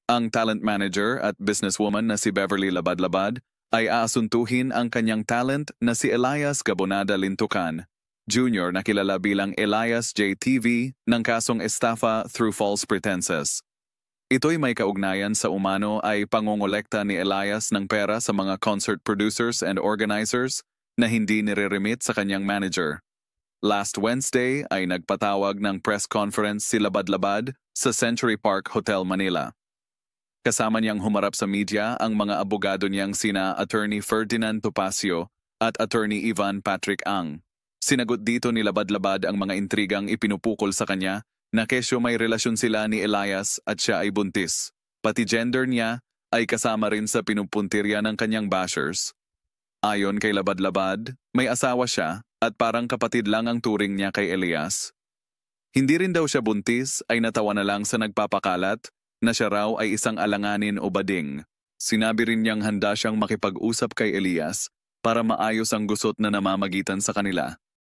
Ang talent manager at businesswoman na si Beverly Labad-Labad ay aasuntuhin ang kanyang talent na si Elias Gabonada Lintukan, Jr. na kilala bilang Elias JTV ng kasong estafa through false pretenses. Ito'y may kaugnayan sa umano ay pangongolekta ni Elias ng pera sa mga concert producers and organizers na hindi nire-remit sa kanyang manager. Last Wednesday ay nagpatawag ng press conference si Labad-Labad sa Century Park Hotel, Manila. Kasama niyang humarap sa media ang mga abogado niyang sina Attorney Ferdinand Topacio at Attorney Ivan Patrick Ang. Sinagot dito ni Labad-Labad ang mga intrigang ipinupukol sa kanya na kesyo may relasyon sila ni Elias at siya ay buntis. Pati gender niya ay kasama rin sa pinupuntirya ng kanyang bashers. Ayon kay Labad-Labad, may asawa siya at parang kapatid lang ang turing niya kay Elias. Hindi rin daw siya buntis ay natawa na lang sa nagpapakalat na siya raw ay isang alanganin o bading. Sinabi rin niyang handa siyang makipag-usap kay Elias para maayos ang gusot na namamagitan sa kanila.